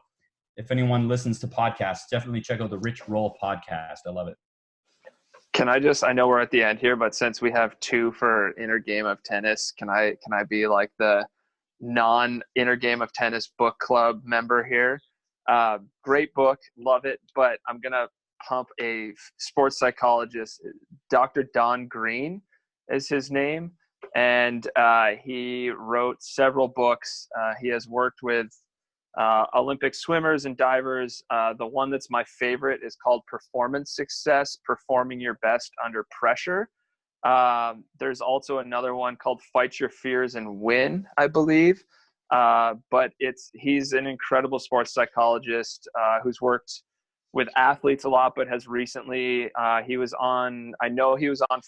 if anyone listens to podcasts, definitely check out the Rich Roll podcast. I love it. I know we're at the end here, but since we have 2 for Inner Game of Tennis, can I be like the non-Inner Game of Tennis book club member here? Great book, love it, but I'm going to pump a sports psychologist. Dr. Don Green is his name, and he wrote several books. He has worked with Olympic swimmers and divers. The one that's my favorite is called Performance Success: Performing Your Best Under Pressure. There's also another one called Fight Your Fears and Win, I believe. But he's an incredible sports psychologist who's worked with athletes a lot, but has recently, he was on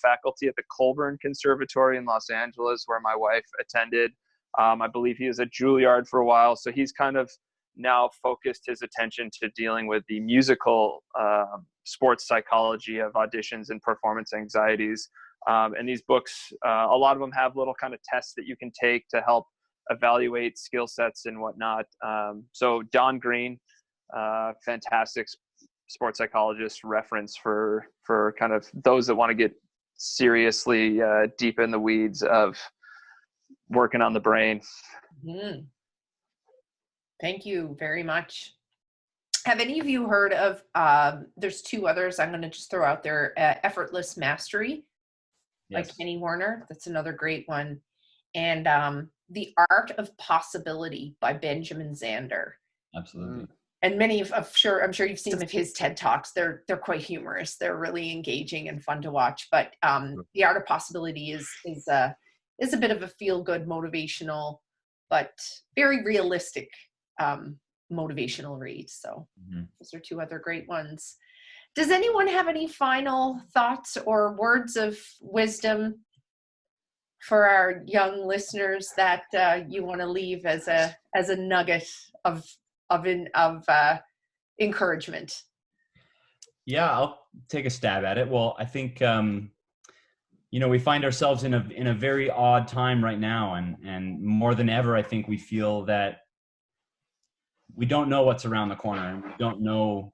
faculty at the Colburn Conservatory in Los Angeles, where my wife attended. I believe he was at Juilliard for a while. So he's kind of now focused his attention to dealing with the musical sports psychology of auditions and performance anxieties. And these books, a lot of them have little kind of tests that you can take to help evaluate skill sets and whatnot. So Don Green, fantastic sports psychologist reference for kind of those that want to get seriously deep in the weeds of working on the brain. Mm. Thank you very much. Have any of you heard of, there's 2 others I'm going to just throw out there, Effortless Mastery by Kenny Warner. That's another great one. And The Art of Possibility by Benjamin Zander. Absolutely. And I'm sure you've seen some of his TED Talks. They're quite humorous. They're really engaging and fun to watch. But The Art of Possibility is a bit of a feel-good, motivational, but very realistic motivational read. So those are 2 other great ones. Does anyone have any final thoughts or words of wisdom for our young listeners that you want to leave as a nugget of encouragement? Yeah, I'll take a stab at it. Well, I think we find ourselves in a very odd time right now, and more than ever, I think we feel that we don't know what's around the corner, and we don't know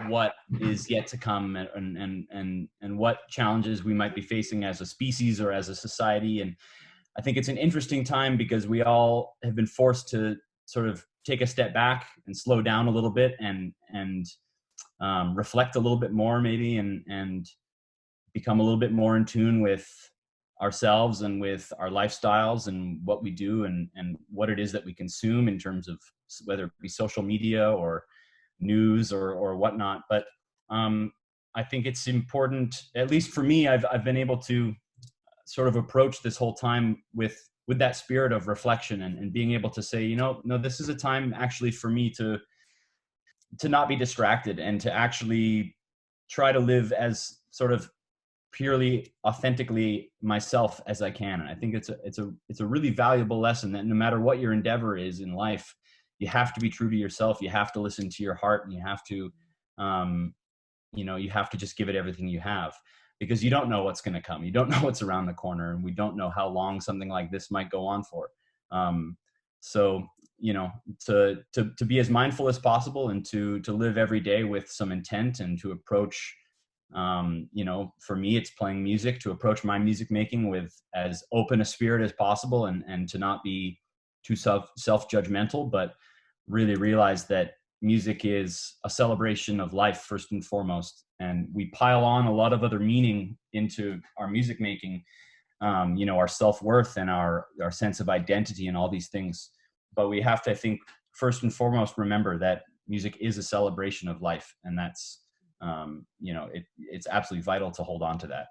what is yet to come, and what challenges we might be facing as a species or as a society. And I think it's an interesting time because we all have been forced to sort of take a step back and slow down a little bit and reflect a little bit more maybe, and become a little bit more in tune with ourselves and with our lifestyles and what we do and what it is that we consume in terms of whether it be social media or news or whatnot. But I think it's important, at least for me, I've been able to sort of approach this whole time with that spirit of reflection and being able to say, no, this is a time actually for me to not be distracted and to actually try to live as sort of purely authentically myself as I can. And I think it's a really valuable lesson that no matter what your endeavor is in life, you have to be true to yourself. You have to listen to your heart, and you have to, you have to just give it everything you have, because you don't know what's going to come. You don't know what's around the corner, and we don't know how long something like this might go on for. So, to be as mindful as possible and to live every day with some intent, and to approach, for me, it's playing music, to approach my music making with as open a spirit as possible, and to not be too self-judgmental, but really realize that music is a celebration of life first and foremost, and we pile on a lot of other meaning into our music making, you know, our self-worth and our sense of identity and all these things. But we have to, I think, first and foremost, remember that music is a celebration of life, and that's, you know, it's absolutely vital to hold on to that.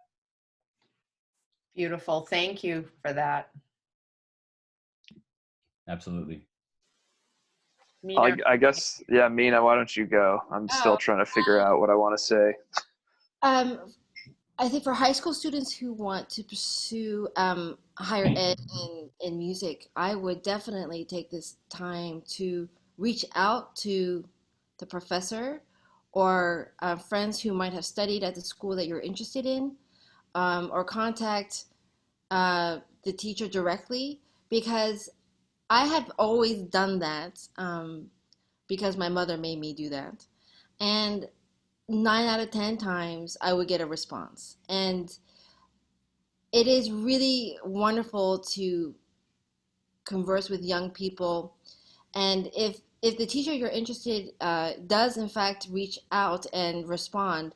Beautiful. Thank you for that. Absolutely. Minna? I guess, yeah, Minna, why don't you go? I'm still trying to figure out what I want to say. I think for high school students who want to pursue higher ed in music, I would definitely take this time to reach out to the professor or friends who might have studied at the school that you're interested in, or contact the teacher directly, because I have always done that because my mother made me do that. And 9 out of 10 times I would get a response. And it is really wonderful to converse with young people. And if the teacher you're interested does in fact reach out and respond,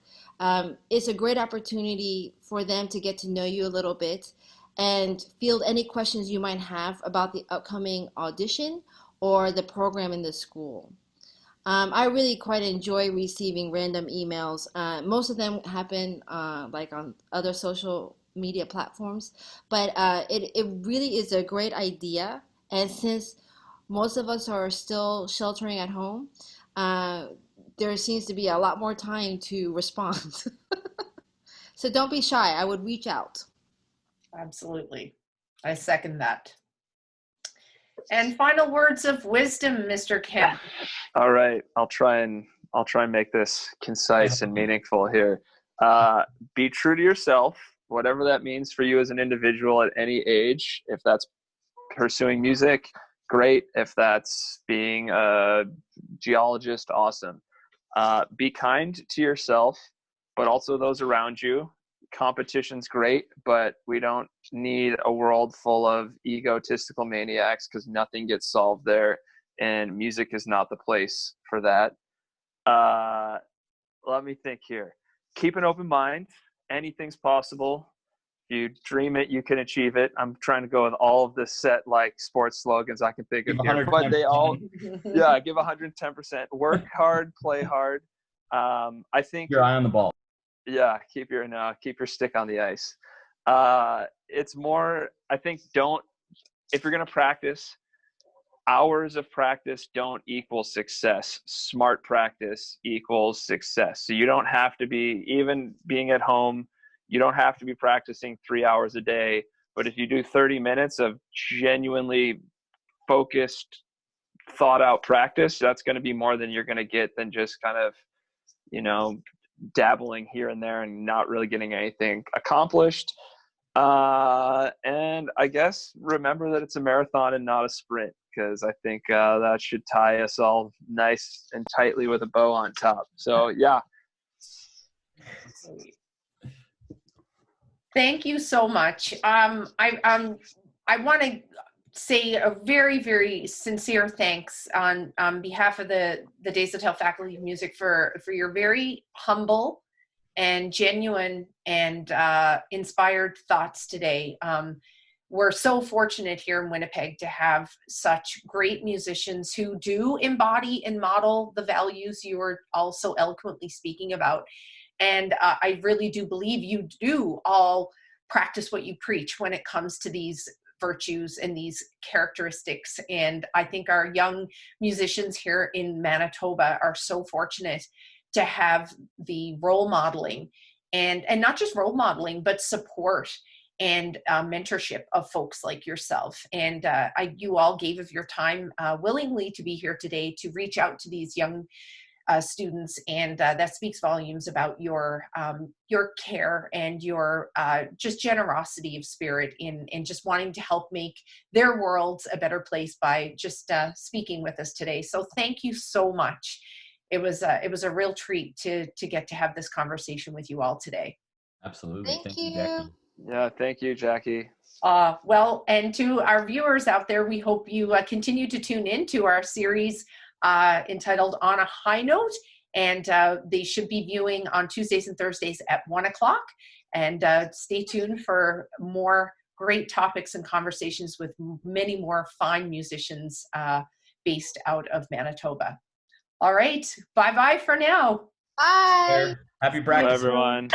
it's a great opportunity for them to get to know you a little bit and field any questions you might have about the upcoming audition or the program in the school. I really quite enjoy receiving random emails. Most of them happen like on other social media platforms, but it really is a great idea. And since most of us are still sheltering at home, there seems to be a lot more time to respond. So don't be shy. I would reach out. Absolutely. I second that. And final words of wisdom, Mr. Kemp. All right, I'll try and make this concise and meaningful here. Be true to yourself, whatever that means for you as an individual at any age. If that's pursuing music, great. If that's being a geologist, awesome. Be kind to yourself, but also those around you. Competition's great, but we don't need a world full of egotistical maniacs, because nothing gets solved there, and music is not the place for that. Let me think here. Keep an open mind. Anything's possible. If you dream it, you can achieve it. I'm trying to go with all of the set like sports slogans I can think of here, but they all, yeah, give 110%. Work hard, play hard. I think Your eye on the ball. Yeah, keep your stick on the ice. It's more, I think, if you're going to practice, hours of practice don't equal success. Smart practice equals success. So you don't have to be, even being at home, you don't have to be practicing 3 hours a day. But if you do 30 minutes of genuinely focused, thought out practice, that's going to be more than you're going to get than just kind of, dabbling here and there and not really getting anything accomplished. And I guess remember that it's a marathon and not a sprint, because I think that should tie us all nice and tightly with a bow on top. So yeah. Thank you so much. I want to say a very, very sincere thanks on behalf of the Desautels Faculty of Music for your very humble and genuine and inspired thoughts today. We're so fortunate here in Winnipeg to have such great musicians who do embody and model the values you were all so eloquently speaking about. And I really do believe you do all practice what you preach when it comes to these virtues and these characteristics. And I think our young musicians here in Manitoba are so fortunate to have the role modeling and not just role modeling, but support and mentorship of folks like yourself. And you all gave of your time willingly to be here today to reach out to these young students, and that speaks volumes about your care and your just generosity of spirit in just wanting to help make their worlds a better place by just speaking with us today. So thank you so much. It was a real treat to get to have this conversation with you all today. Absolutely. Thank you, you. Jacquie. Yeah, thank you, Jacquie. Well, and to our viewers out there, we hope you continue to tune in to our series entitled On a High Note. And they should be viewing on Tuesdays and Thursdays at 1 o'clock. And stay tuned for more great topics and conversations with many more fine musicians based out of Manitoba. All right, bye-bye for now. Bye. Happy Bye, practice. everyone.